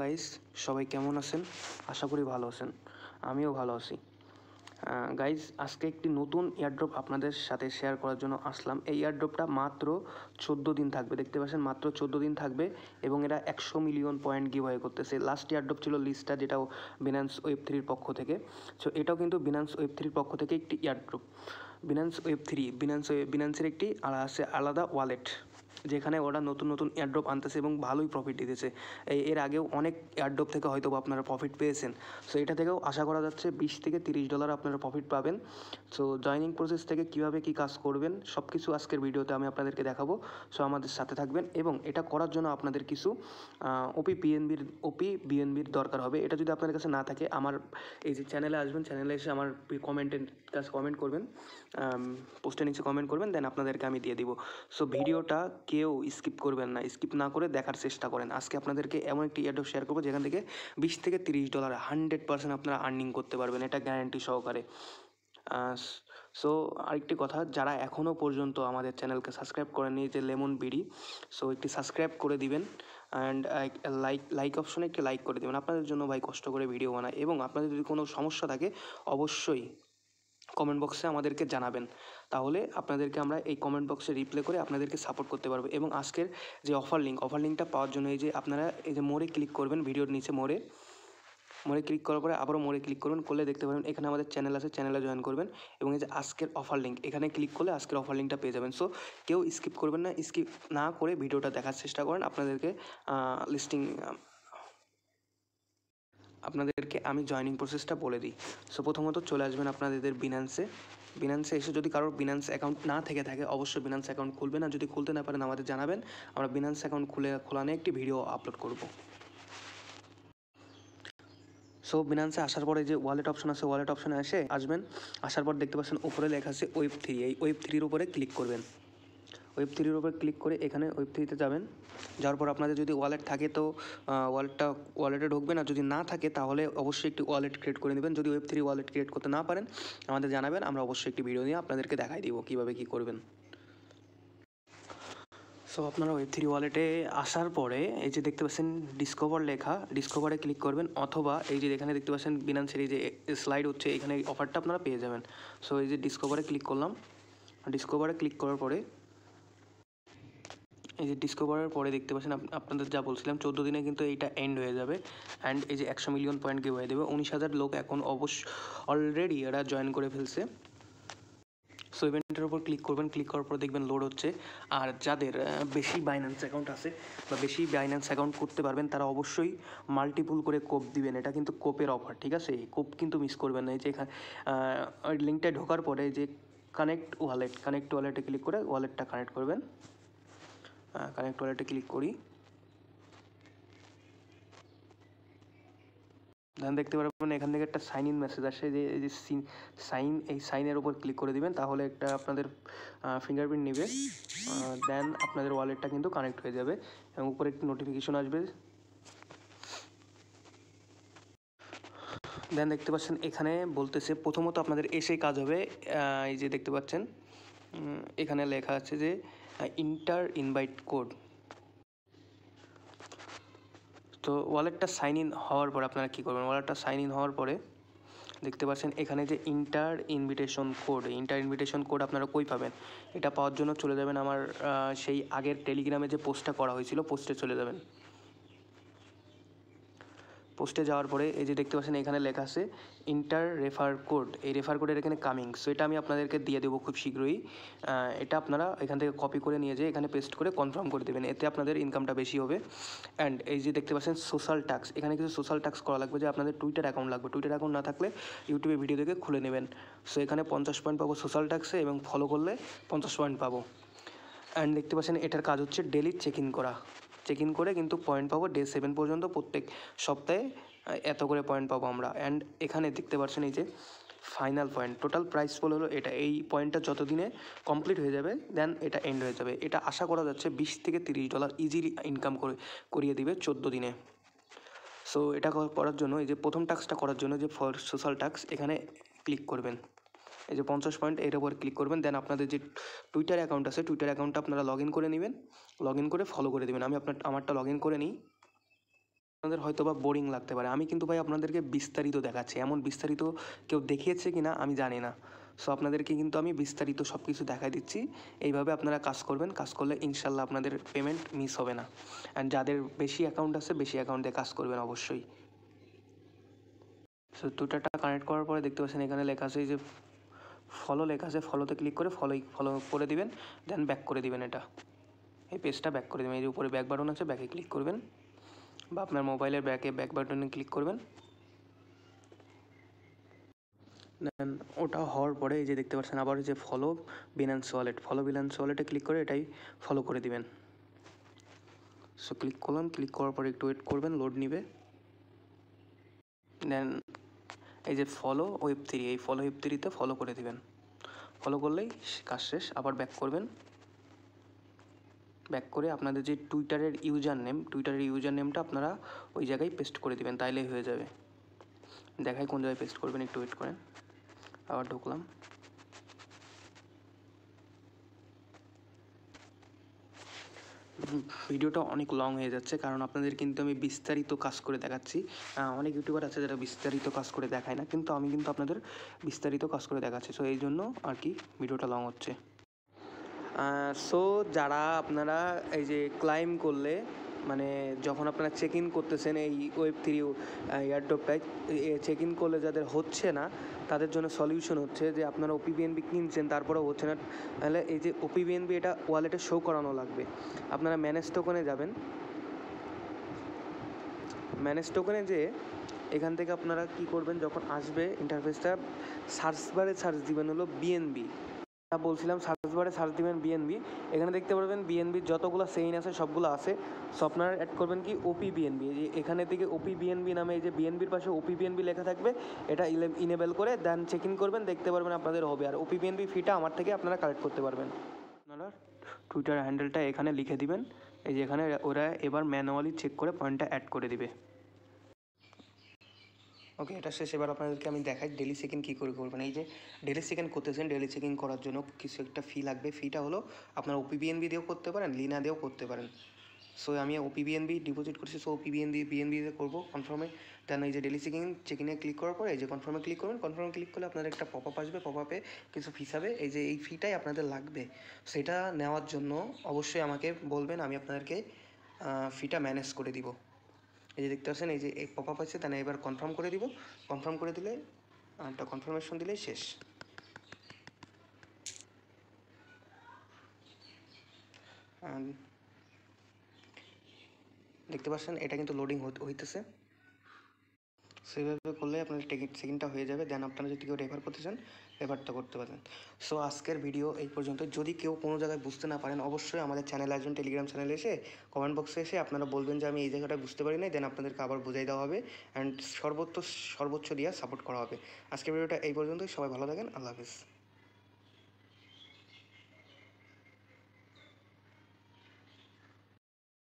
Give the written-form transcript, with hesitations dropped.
Guys, সবাই কেমন আছেন? আশা করি ভালো আছেন। আমিও ভালো আছি। গাইস, আজকে একটি নতুন এয়ারড্রপ আপনাদের সাথে শেয়ার করার জন্য আসলাম। এই এয়ারড্রপটা মাত্র 14 দিন থাকবে। দেখতে পাচ্ছেন, মাত্র 14 দিন থাকবে এবং এরা 100 মিলিয়ন পয়েন্ট গিভঅ্যাওয়ে করতেছে। লাস্ট এয়ারড্রপ ছিল লিস্টটা, যেটাও বিনান্স ওয়েব3-র পক্ষ থেকে। সো এটাও কিন্তু বিনান্স ওয়েব3-র পক্ষ থেকে একটি এয়ারড্রপ। বিনান্স ওয়েব3 বিনান্সের একটি আলাদা ওয়ালেট, যেখানে ওরা নতুন নতুন এয়ারড্রপ আনতেছে এবং ভালোই প্রফিট দিতেছে। এর আগেও অনেক এয়ারড্রপ থেকে হয়তো আপনারা প্রফিট পেয়েছেন। সো এটা থেকেও আশা করা যাচ্ছে $20 থেকে $30 আপনারা প্রফিট পাবেন। সো জয়নিং প্রসেস থেকে কীভাবে কী কাজ করবেন সব কিছু আজকের ভিডিওতে আমি আপনাদেরকে দেখাবো। সো আমাদের সাথে থাকবেন এবং এটা করার জন্য আপনাদের কিছু ওপি বিএনবির দরকার হবে। এটা যদি আপনাদের কাছে না থাকে, আমার এই যে চ্যানেলে আসবেন, চ্যানেলে এসে আমার কমেন্টের কাছে কমেন্ট করবেন, পোস্টের নিচে কমেন্ট করবেন, দেন আপনাদেরকে আমি দিয়ে দিব। সো ভিডিওটা কেউ স্কিপ করবেন না, স্কিপ না করে দেখার চেষ্টা করেন। আজকে আপনাদেরকে এমন একটি এয়ারড্রপ শেয়ার করবো যেখান থেকে $20 থেকে $30 100% আপনারা আর্নিং করতে পারবেন, এটা গ্যারান্টি সহকারে। সো আরেকটি কথা, যারা এখনও পর্যন্ত আমাদের চ্যানেলকে সাবস্ক্রাইব করেননি, যে লেমন বিডি, সো একটি সাবস্ক্রাইব করে দিবেন অ্যান্ড লাইক অপশনে একটি লাইক করে দেবেন। আপনাদের জন্য ভাই কষ্ট করে ভিডিও বানায়, এবং আপনাদের যদি কোনো সমস্যা থাকে অবশ্যই কমেন্ট বক্সে আমাদেরকে জানাবেন। তাহলে আপনাদেরকে আমরা এই কমেন্ট বক্সে রিপ্লাই করে আপনাদেরকে সাপোর্ট করতে পারবো। এবং আজকের যে অফার লিঙ্কটা পাওয়ার জন্য এই যে আপনারা এই যে মোড়ে ক্লিক করবেন, ভিডিওর নিচে মোড়ে ক্লিক করার পরে আবারও মোড়ে ক্লিক করবেন, করলে দেখতে পাবেন এখানে আমাদের চ্যানেল আছে, চ্যানেলে জয়েন করবেন এবং এই যে আজকের অফার লিঙ্ক, এখানে ক্লিক করলে আজকের অফার লিঙ্কটা পেয়ে যাবেন। সো কেউ স্কিপ করবেন না, স্কিপ না করে ভিডিওটা দেখার চেষ্টা করেন। আপনাদেরকে আমি জয়নিং প্রসেসটা বলে দিই। সো প্রথমত চলে আসবেন আপনাদের বিনান্সে এসে, যদি কারোর বিনান্স অ্যাকাউন্ট না থেকে থাকে অবশ্যই বিনান্স অ্যাকাউন্ট খুলবেন, আর যদি খুলতে না পারেন আমাদের জানাবেন, আমরা বিনান্স অ্যাকাউন্ট খোলা নিয়ে একটি ভিডিও আপলোড করব। সো বিনান্সে আসার পরে যে ওয়ালেট অপশন আছে, ওয়ালেট অপশনে আসবেন। আসার পর দেখতে পাচ্ছেন উপরে লেখা আছে ওয়েব3। এই ওয়েব3-র উপরে ক্লিক করবেন। ওয়েব3-র উপরে ক্লিক করে এখানে ওয়েব3-তে যাবেন। যাওয়ার পর আপনাদের যদি ওয়ালেট থাকে তো ওয়ালেটে ঢুকবেন, আর যদি না থাকে তাহলে অবশ্যই একটি ওয়ালেট ক্রিয়েট করে নেবেন। যদি ওয়েব3 ওয়ালেট ক্রিয়েট করতে না পারেন আমাদের জানাবেন, আমরা অবশ্যই একটি ভিডিও নিয়ে আপনাদেরকে দেখাই দিব কীভাবে কী করবেন। সো আপনারা ওয়েব3 ওয়ালেটে আসার পরে এই যে দেখতে পাচ্ছেন ডিসকভার লেখা, ডিসকভারে ক্লিক করবেন, অথবা এই যে এখানে দেখতে পাচ্ছেন বিনান্সের এই যে স্লাইড হচ্ছে, এখানে এই অফারটা আপনারা পেয়ে যাবেন। সো এই যে ডিসকভারে ক্লিক করলাম, ডিসকভারে ক্লিক করার পরে এই যে ডিসকভারের পরে দেখতে পাচ্ছেন আপনাদের যা বলছিলাম 14 দিনে কিন্তু এইটা এন্ড হয়ে যাবে। অ্যান্ড এই যে 100 মিলিয়ন পয়েন্ট গিভঅ্যাওয়ে দেবে। 19,000 লোক এখন অলরেডি এরা জয়েন করে ফেলছে। সো ইভেন্টের উপর ক্লিক করবেন, ক্লিক করার পর দেখবেন লোড হচ্ছে। আর যাদের বেশি বাইন্যান্স অ্যাকাউন্ট আছে বা বেশি বাইন্যান্স অ্যাকাউন্ট করতে পারবেন, তারা অবশ্যই মাল্টিপুল করে কোপ দিবেন। এটা কিন্তু কোপের অফার, ঠিক আছে? কোপ কিন্তু মিস করবেন না। এই যে এখানে ওই লিঙ্কটায় ঢোকার পরে যে কানেক্ট ওয়ালেটে ক্লিক করে ওয়ালেটটা কানেক্ট করবেন। কানেক্ট ওয়ালেটে ক্লিক করি, দেন দেখতে পারবেন এখান থেকে একটা সাইন ইন মেসেজ আসে, যে এই যে সাইনের উপর ক্লিক করে দিবেন, তাহলে একটা আপনাদের ফিঙ্গারপ্রিন্ট নেবে, দেন আপনাদের ওয়ালেটটা কিন্তু কানেক্ট হয়ে যাবে এবং উপরে একটি নোটিফিকেশন আসবে। দেন দেখতে পাচ্ছেন এখানে বলতেছে প্রথমত আপনাদের এসে কাজ হবে, এই যে দেখতে পাচ্ছেন এখানে লেখা আছে যে ইনভাইট কোড। তো ওয়ালেটটা সাইন ইন হওয়ার পরে আপনারা কী করবেন, ওয়ালেটটা সাইন ইন হওয়ার পরে দেখতে পাচ্ছেন এখানে যে ইন্টার ইনভিটেশন কোড আপনারা কই পাবেন, এটা পাওয়ার জন্য চলে যাবেন আমার সেই আগের টেলিগ্রামে যে পোস্টটা করা হয়েছিল, পোস্টে চলে যাবেন। পোস্টে যাওয়ার পরে এই যে দেখতে পাচ্ছেন এখানে লেখা আছে রেফার কোড। এই রেফার কোডের এখানে কামিং, সো এটা আমি আপনাদেরকে দিয়ে দেবো খুব শীঘ্রই। এটা আপনারা এখান থেকে কপি করে নিয়ে যেয়ে এখানে পেস্ট করে কনফার্ম করে দেবেন, এতে আপনাদের ইনকামটা বেশি হবে। অ্যান্ড এই যে দেখতে পাচ্ছেন সোশ্যাল টাস্ক, এখানে কিছু সোশ্যাল টাস্ক করা লাগবে, যে আপনাদের টুইটার অ্যাকাউন্ট লাগবে। টুইটার অ্যাকাউন্ট না থাকলে ইউটিউবে ভিডিও দেখে খুলে নেবেন। সো এখানে 50 পয়েন্ট পাবো সোশ্যাল টাস্কে, এবং ফলো করলে 50 পয়েন্ট পাবো। অ্যান্ড দেখতে পাচ্ছেন এটার কাজ হচ্ছে ডেলি চেক ইন করে কিন্তু পয়েন্ট পাবো ডে 7 পর্যন্ত, প্রত্যেক সপ্তাহে এত করে পয়েন্ট পাবো আমরা। অ্যান্ড এখানে দেখতে পাচ্ছেন এই যে ফাইনাল পয়েন্ট, টোটাল প্রাইস হলো এটা। এই পয়েন্টটা যত দিনে কমপ্লিট হয়ে যাবে দেন এটা এন্ড হয়ে যাবে। এটা আশা করা যাচ্ছে $20 থেকে $30 ইজিলি ইনকাম করিয়ে দিবে 14 দিনে। সো এটা করার জন্য এই যে প্রথম টাস্কটা করার জন্য যে ফর সোশ্যাল টাস্ক, এখানে ক্লিক করবেন, এই যে 50 পয়েন্ট এর উপর ক্লিক করবেন। দেন আপনাদের যে টুইটার অ্যাকাউন্ট আছে, টুইটার অ্যাকাউন্টটা আপনারা লগ ইন করে নেবেন, লগ ইন করে ফলো করে দেবেন। আমি আমারটা লগ ইন করে নিই। আপনাদের হয়তো বা বোরিং লাগতে পারে। আমি কিন্তু ভাই আপনাদেরকে বিস্তারিত দেখাচ্ছি, এমন বিস্তারিত কেউ দেখিয়েছে কি না আমি জানি না। সো আপনাদেরকে কিন্তু আমি বিস্তারিত সব কিছু দেখাই দিচ্ছি। এইভাবে আপনারা কাজ করবেন, কাজ করলে ইনশাল্লাহ আপনাদের পেমেন্ট মিস হবে না। অ্যান্ড যাদের বেশি অ্যাকাউন্ট আছে বেশি অ্যাকাউন্টে কাজ করবেন অবশ্যই। সো টুইটারটা কানেক্ট করার পরে দেখতে পাচ্ছেন এখানে লেখা আছে, এই যে ফলো লেখা আছে, ফলোতে ক্লিক করে ফলো করে দিবেন, দেন ব্যাক করে দিবেন। এটা এই পেজটা ব্যাক করে দেবেন। এই যে উপরে ব্যাক বাটন আছে, ব্যাকে ক্লিক করবেন, বা আপনার মোবাইলের ব্যাক বাটনে ক্লিক করবেন। দেন ওটা হওয়ার পরে এই যে দেখতে পাচ্ছেন আবার যে ফলো বিনান্স ওয়ালেটে ক্লিক করে এটাই ফলো করে দিবেন। সো ক্লিক করলাম, ক্লিক করার পরে একটু ওয়েট করবেন, লোড নিবে। দেন এই যে ফলো ওয়েব3, এই ফলো ওয়েব3তে ফলো করে দিবেন। ফলো করলেই কাজ শেষ। আবার ব্যাক করবেন, ব্যাক করে আপনাদের যে টুইটারের ইউজার নেমটা আপনারা ওই জায়গায় পেস্ট করে দিবেন, তাইলেই হয়ে যাবে। দেখাই কোন জায়গায় পেস্ট করবেন, একটু ওয়েট করেন। আবার ঢুকলাম, ভিডিওটা অনেক লং হয়ে যাচ্ছে কারণ আপনাদের কিন্তু আমি বিস্তারিত কাজ করে দেখাচ্ছি। অনেক ইউটিউবার আছে যারা বিস্তারিত কাজ করে দেখায় না, কিন্তু আমি কিন্তু আপনাদের বিস্তারিত কাজ করে দেখাচ্ছি। সো এই জন্য আর কি ভিডিওটা লং হচ্ছে। সো যারা আপনারা এই যে ক্লাইম করলে, মানে যখন আপনারা চেক ইন করতেছেন এই ওয়েব3 এয়ারড্রপটায়, চেক ইন করলে যাদের হচ্ছে না তাদের জন্য সলিউশন হচ্ছে যে আপনারা ওপিবিএনবি কিনছেন তারপরেও হচ্ছে না, তাহলে এই যে ওপিবিএনবি এটা ওয়ালেটে শো করানো লাগবে। আপনারা ম্যানেজ টোকনে যাবেন, ম্যানেজ টোকনে যেয়ে এখান থেকে আপনারা কী করবেন, যখন আসবে ইন্টারফেসটা সার্চ বারে সার্চ দিবেন হলো বিএনবি। বলছিলাম সার্চ বারে সার্চ দিবেন বিএনবি, এখানে দেখতে পারবেন বিএনবির যতগুলো সেইন আছে সবগুলো আছে। সো আপনারা অ্যাড করবেন কি ওপি বিএনবি, এই যে এখানে থেকে ওপি বিএনবি নামে এই যে বিএনবির পাশে ওপি বিএনবি লেখা থাকবে, এটা ইনেবল করে দেন চেক ইন করবেন, দেখতে পারবেন আপনাদের হবে। আর ওপি বিএনবি ফিটা আমার থেকে আপনারা কালেক্ট করতে পারবেন। আপনারা টুইটার হ্যান্ডেলটা এখানে লিখে দিবেন, এই যে এখানে ওরা এবার ম্যানুয়ালি চেক করে পয়েন্টটা অ্যাড করে দিবে। ওকে, এটা শেষ। এবার আপনাদেরকে আমি দেখাই ডেলি চেক ইন কী করে করবেন। এই যে ডেলি চেক ইন করতেছেন, ডেলি চেক ইন করার জন্য কিছু একটা ফি লাগবে। ফিটা হলো আপনার ওপিবিএনবি দিয়েও করতে পারেন, লিনা দিয়েও করতে পারেন। সো আমি ওপিবিএনবি ডিপোজিট করছি, সো ওপিবিএনবি দিয়ে করবো কনফার্মে। দেন এই যে ডেলি চেক ইনে ক্লিক করার পরে এই যে কনফার্মে ক্লিক করবেন। কনফার্মে ক্লিক করলে আপনাদের একটা পপ আপ আসবে, পপ আপে কিছু ফিস হবে, এই যে এই ফিটাই আপনাদের লাগবে। সেটা নেওয়ার জন্য অবশ্যই আমাকে বলবেন, আমি আপনাদেরকে ফিটা ম্যানেজ করে দিব। এই যে দেখতে পাচ্ছেন এই যে এই পপ আপ আছে, তাহলে এবার কনফার্ম করে দিব। কনফার্ম করে দিলে একটা কনফার্মেশন দিলেই শেষ। দেখতে পাচ্ছেন এটা কিন্তু লোডিং হইতেছে। সেইভাবে করলে আপনার চেক-ইনটা হয়ে যাবে। দেন আপনারা যদি কেউ রেফার করতে চান রেফারটা করতে পারেন। সো আজকের ভিডিও এই পর্যন্ত। যদি কেউ কোনো জায়গায় বুঝতে না পারেন অবশ্যই আমাদের চ্যানেলে আসবেন, টেলিগ্রাম চ্যানেলে এসে কমেন্ট বক্সে এসে আপনারা বলবেন যে আমি এই জায়গাটা বুঝতে পারি নাই, দেন আপনাদেরকে আবার বুঝাই দেওয়া হবে অ্যান্ড সর্বোচ্চ দিয়ে সাপোর্ট করা হবে। আজকের ভিডিওটা এই পর্যন্তই। সবাই ভালো থাকেন, আল্লাহ হাফিজ।